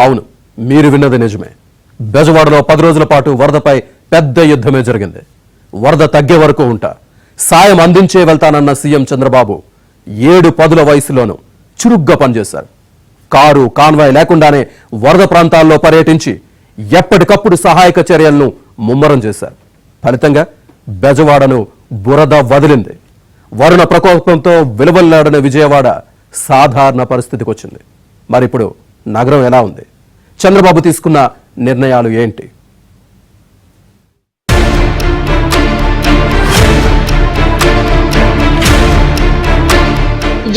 అవును, మీరు విన్నది నిజమే. బెజవాడలో 10 రోజుల పాటు వరదపై పెద్ద యుద్ధమే జరిగింది. వరద తగ్గే వరకు ఉంటా, సాయం అందించే వెళ్తానన్న సీఎం చంద్రబాబు 7 పదుల వయసులోనూ చురుగ్గా పనిచేశారు. కారు కాన్వాయ్ లేకుండానే వరద ప్రాంతాల్లో పర్యటించి ఎప్పటికప్పుడు సహాయక చర్యలను ముమ్మరం చేశారు. ఫలితంగా బెజవాడను బురద వదిలింది. వరుణ ప్రకోపంతో విలువల్లాడిన విజయవాడ సాధారణ పరిస్థితికి వచ్చింది. మరిప్పుడు నగరం ఎలా ఉంది? చంద్రబాబు తీసుకున్న నిర్ణయాలు ఏంటి?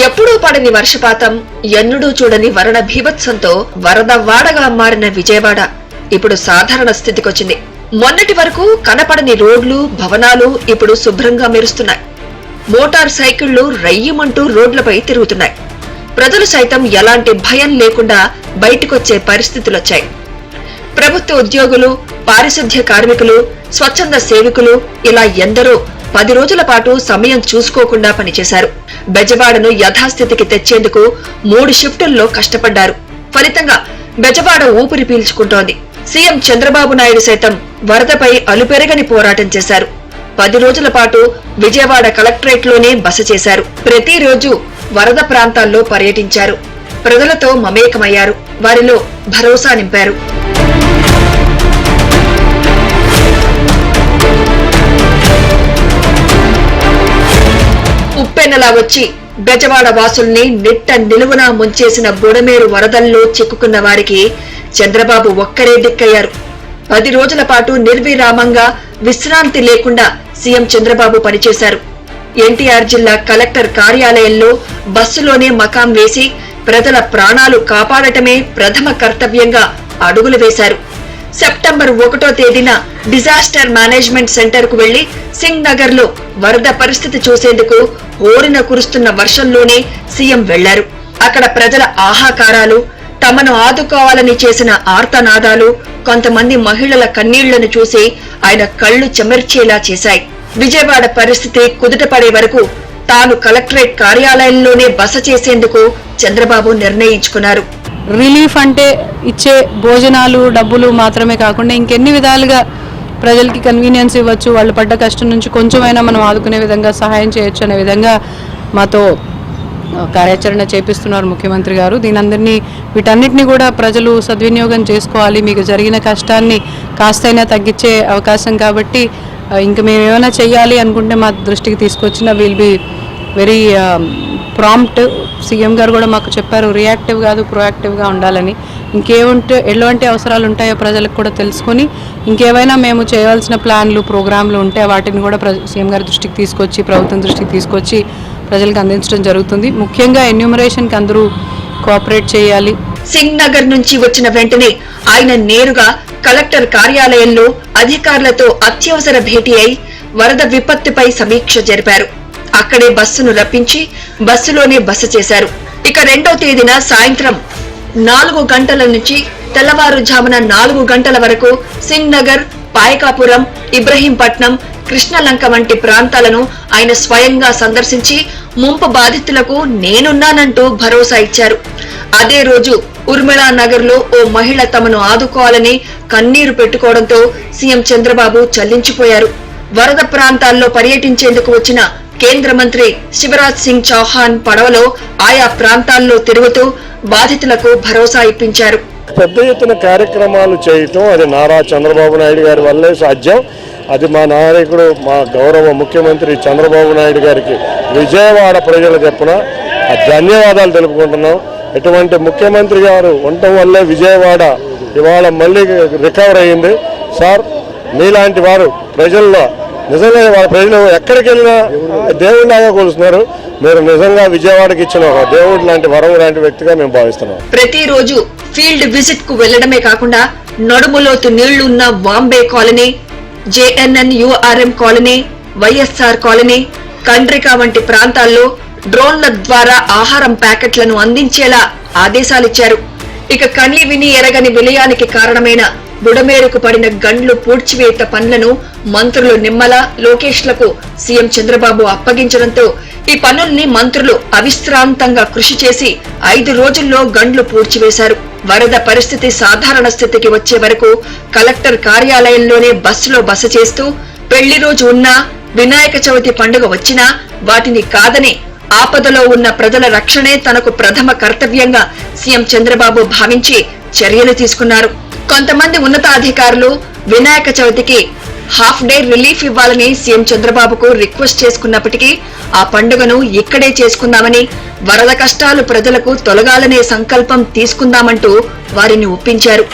ఎప్పుడూ పడని వర్షపాతం, ఎన్నడూ చూడని వరణ భీభత్సంతో వరద వాడగా మారిన విజయవాడ ఇప్పుడు సాధారణ స్థితికొచ్చింది. మొన్నటి వరకు కనపడని రోడ్లు, భవనాలు ఇప్పుడు శుభ్రంగా మెరుస్తున్నాయి. మోటార్ సైకిళ్లు రయ్యమంటూ రోడ్లపై తిరుగుతున్నాయి. ప్రజలు సైతం ఎలాంటి భయం లేకుండా బయటకొచ్చే పరిస్థితులొచ్చాయి. ప్రభుత్వ ఉద్యోగులు, పారిశుద్ధ్య కార్మికులు, స్వచ్ఛంద సేవకులు ఇలా ఎందరో 10 రోజుల పాటు సమయం చూసుకోకుండా పనిచేశారు. బెజవాడను యథాస్థితికి తెచ్చేందుకు 3 షిఫ్టుల్లో కష్టపడ్డారు. ఫలితంగా బెజవాడ ఊపిరి పీల్చుకుంటోంది. సీఎం చంద్రబాబు నాయుడు సైతం వరదపై అలుపెరగని పోరాటం చేశారు. 10 రోజుల పాటు విజయవాడ కలెక్టరేట్లోనే బస చేశారు. ప్రతిరోజు వరద ప్రాంతాల్లో పర్యటించారు. ప్రజలతో మమేకమయ్యారు. వారిలో భరోసా నింపారు. ఉప్పెన్నలా వచ్చి బెజవాడ వాసుల్ని నిట్ట నిలువునా ముంచేసిన బుడమేరు వరదల్లో చిక్కుకున్న వారికి చంద్రబాబు ఒక్కరే దిక్కయ్యారు. 10 రోజుల పాటు నిర్విరామంగా విశ్రాంతి లేకుండా సీఎం చంద్రబాబు పనిచేశారు. ఎన్టీఆర్ జిల్లా కలెక్టర్ కార్యాలయంలో బస్సులోనే మకాం వేసి ప్రజల ప్రాణాలు కాపాడటమే ప్రథమ కర్తవ్యంగా అడుగులు వేశారు. సెప్టెంబర్ 1వ తేదీన డిజాస్టర్ మేనేజ్మెంట్ సెంటర్ కు వెళ్లి సింగ్ నగర్ లో వరద పరిస్థితి చూసేందుకు ఓరిన కురుస్తున్న వర్షంలోనే సీఎం వెళ్లారు. అక్కడ ప్రజల ఆహాకారాలు, తమను ఆదుకోవాలని చేసిన ఆర్తనాదాలు, కొంతమంది మహిళల కన్నీళ్లను చూసి ఆయన కళ్లు చెమర్చేలా చేశాయి. విజయవాడ పరిస్థితి కుదుటపడే వరకు తాను కలెక్టరేట్ కార్యాలయంలోనే బస చేసేందుకు చంద్రబాబు నిర్ణయించుకున్నారు. రిలీఫ్ అంటే ఇచ్చే భోజనాలు, డబ్బులు మాత్రమే కాకుండా ఇంకెన్ని విధాలుగా ప్రజలకి కన్వీనియన్స్ ఇవ్వచ్చు, వాళ్ళు పడ్డ కష్టం నుంచి కొంచెమైనా మనం ఆదుకునే విధంగా సహాయం చేయొచ్చు అనే విధంగా మాతో కార్యాచరణ చేపిస్తున్నారు ముఖ్యమంత్రి గారు. వీటన్నిటిని కూడా ప్రజలు సద్వినియోగం చేసుకోవాలి. మీకు జరిగిన కష్టాన్ని కాస్తైనా తగ్గించే అవకాశం కాబట్టి ఇంకా మేము ఏమైనా చెయ్యాలి అనుకుంటే మా దృష్టికి తీసుకొచ్చిన will be very prompt. CM గారు కూడా మాకు చెప్పారు, రియాక్టివ్ కాదు ప్రోయాక్టివ్గా ఉండాలని. ఎలాంటి అవసరాలు ఉంటాయో ప్రజలకు కూడా తెలుసుకొని ఇంకేమైనా మేము చేయవలసిన ప్లాన్లు, ప్రోగ్రాంలు ఉంటే వాటిని కూడా సీఎం గారి దృష్టికి తీసుకొచ్చి, ప్రభుత్వం దృష్టికి తీసుకొచ్చి ప్రజలకు అందించడం జరుగుతుంది. ముఖ్యంగా ఎన్యూమరేషన్కి అందరూ కోఆపరేట్ చేయాలి. సింగ్ నగర్ నుంచి వచ్చిన వెంటనే ఆయన నేరుగా కలెక్టర్ కార్యాలయంలో అధికారులతో అత్యవసర భేటీ అయి వరద విపత్తుపై సమీక్ష జరిపారు. అక్కడే బస్సును రప్పించి బస్సులోనే బస చేశారు. ఇక 2వ తేదీన సాయంత్రం 4 గంటల నుంచి తెల్లవారుజామున 4 గంటల వరకు సింగ్ నగర్, పాయకాపురం, ఇబ్రహీంపట్నం, కృష్ణలంక వంటి ప్రాంతాలను ఆయన స్వయంగా సందర్శించి ముంపు బాధితులకు నేనున్నానంటూ భరోసా ఇచ్చారు. అదే రోజు ఉర్మిళా నగర్ లో ఓ మహిళ తమను ఆదుకోవాలని కన్నీరు పెట్టుకోవడంతో సీఎం చంద్రబాబు చల్లించిపోయారు. వరద ప్రాంతాల్లో పర్యటించేందుకు వచ్చిన కేంద్ర మంత్రి శివరాజ్ సింగ్ చౌహాన్ పడవలో ఆయా ప్రాంతాల్లో తిరుగుతూ బాధితులకు భరోసా ఇప్పించారు. పెద్ద ఎత్తున కార్యక్రమాలు చేయటం అది నారా చంద్రబాబు నాయుడు గారి వల్లే సాధ్యం. అది మా నాయకుడు, మా గౌరవ ముఖ్యమంత్రి చంద్రబాబు నాయుడు గారికి విజయవాడ ప్రజల తరపున ధన్యవాదాలు తెలుపుకుంటున్నాం. ఎటువంటి ముఖ్యమంత్రి గారు ఉండటం వల్లే విజయవాడ ఇవాళ మళ్ళీ రికవర్ అయ్యింది. సార్, మీలాంటి వారు ప్రజల్లో నిజంగా వాళ్ళ ప్రజలు ఎక్కడికి వెళ్ళినా దేవుడిలాగా కొలుస్తున్నారు. మీరు నిజంగా విజయవాడకి ఇచ్చిన ఒక దేవుడు లాంటి, వరం లాంటి వ్యక్తిగా మేము భావిస్తున్నాం. ప్రతిరోజు ఫీల్డ్ విజిట్ కు వెళ్లడమే కాకుండా నడుములోతు నీళ్లున్న Bombay colony, JNNURM colony, YSR colony, Kandrika వంటి ప్రాంతాల్లో డ్రోన్ల ద్వారా ఆహారం ప్యాకెట్లను అందించేలా ఆదేశాలిచ్చారు. ఇక కని విని ఎరగని విలయానికి కారణమైన బుడమేరుకు పడిన గండ్లు పూడ్చివేత పనులను మంత్రులు నిమ్మల, లోకేష్లకు సీఎం చంద్రబాబు అప్పగించడంతో ఈ పనుల్ని మంత్రులు అవిశ్రాంతంగా కృషి చేసి 5 రోజుల్లో గండ్లు పూడ్చివేశారు. వరద పరిస్థితి సాధారణ స్థితికి వచ్చే వరకు కలెక్టర్ కార్యాలయంలోనే బస్సులో బస చేస్తూ పెళ్లి రోజు ఉన్నా, వినాయక చవితి పండుగ వచ్చినా వాటిని కాదని ఆపదలో ఉన్న ప్రజల రక్షణే తనకు ప్రథమ కర్తవ్యంగా సీఎం చంద్రబాబు భావించి చర్యలు తీసుకున్నారు. కొంతమంది ఉన్నతాధికారులు వినాయక చవితికి హాఫ్ డే రిలీఫ్ ఇవ్వాలని సీఎం చంద్రబాబుకు రిక్వెస్ట్ చేసుకున్నప్పటికీ ఆ పండుగను ఇక్కడే చేసుకుందామని, వరద కష్టాలు ప్రజలకు తొలగాలనే సంకల్పం తీసుకుందామంటూ వారిని ఒప్పించారు.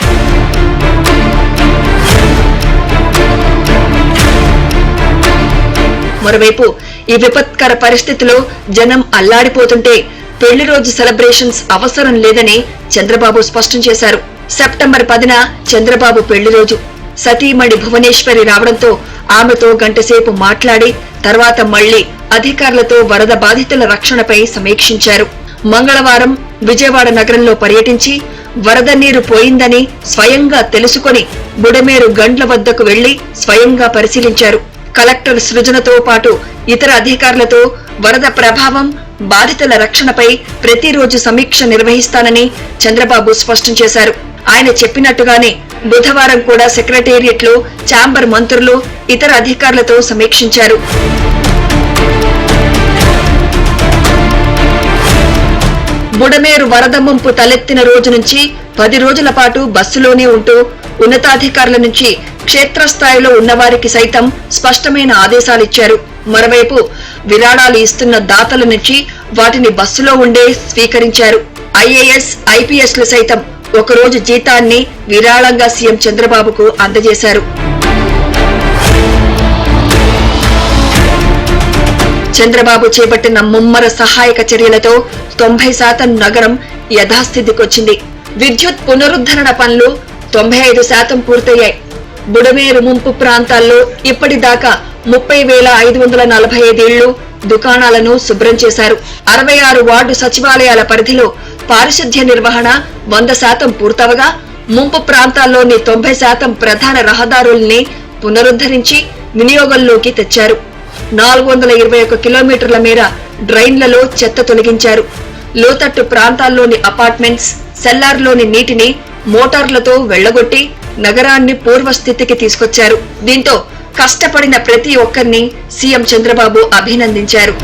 మరోవైపు ఈ విపత్కర పరిస్థితిలో జనం అల్లాడిపోతుంటే పెళ్లి రోజు సెలబ్రేషన్స్ అవసరం లేదని చంద్రబాబు స్పష్టం చేశారు. సెప్టెంబర్ 10న చంద్రబాబు పెళ్లి రోజు. సతీమణి భువనేశ్వరి రావడంతో ఆమెతో గంటసేపు మాట్లాడి తర్వాత మళ్లీ అధికారులతో వరద బాధితుల రక్షణపై సమీక్షించారు. మంగళవారం విజయవాడ నగరంలో పర్యటించి వరద నీరు పోయిందని స్వయంగా తెలుసుకొని బుడమేరు గండ్ల వద్దకు వెళ్లి స్వయంగా పరిశీలించారు. కలెక్టర్ సృజనతో పాటు ఇతర అధికారులతో వరద ప్రభావం, బాధితుల రక్షణపై ప్రతిరోజు సమీక్ష నిర్వహిస్తానని చంద్రబాబు స్పష్టం చేశారు. ఆయన చెప్పినట్టుగానే బుధవారం కూడా సెక్రటేరియట్ లో ఛాంబర్ మంత్రులు, ఇతర అధికారులతో సమీక్షించారు. బుడమేరు వరద ముంపు తలెత్తిన రోజు నుంచి 10 రోజుల పాటు బస్సులోనే ఉంటూ ఉన్నతాధికారుల నుంచి క్షేత్రస్థాయిలో ఉన్నవారికి సైతం స్పష్టమైన ఆదేశాలిచ్చారు. మరోవైపు విరాళాలు ఇస్తున్న దాతల నుంచి వాటిని బస్సులో ఉండే స్వీకరించారు. ఐఏఎస్, ఐపీఎస్లు సైతం ఒకరోజు జీతాన్ని విరాళంగా సీఎం చంద్రబాబుకు అందజేశారు. చంద్రబాబు చేపట్టిన ముమ్మర సహాయక చర్యలతో 90% నగరం యథాస్థితికొచ్చింది. విద్యుత్ పునరుద్ధరణ పనులు 95% పూర్తయ్యాయి. బుడమేరు ముంపు ప్రాంతాల్లో ఇప్పటిదాకా 30,545 ఇళ్లు, దుకాణాలను శుభ్రం చేశారు. 66 వార్డు సచివాలయాల పరిధిలో పారిశుధ్య నిర్వహణ 100% పూర్తవగా ముంపు ప్రాంతాల్లోని 90% ప్రధాన రహదారుల్ని పునరుద్ధరించి వినియోగంలోకి తెచ్చారు. 421 కిలోమీటర్ల మేర డ్రైన్లలో చెత్త తొలగించారు. లోతట్టు ప్రాంతాల్లోని అపార్ట్మెంట్స్, సెల్లార్లోని నీటిని మోటార్లతో వెళ్లగొట్టి నగరాన్ని పూర్వస్థితికి తీసుకొచ్చారు. దీంతో కష్టపడిన ప్రతి ఒక్కరిని సీఎం చంద్రబాబు అభినందించారు.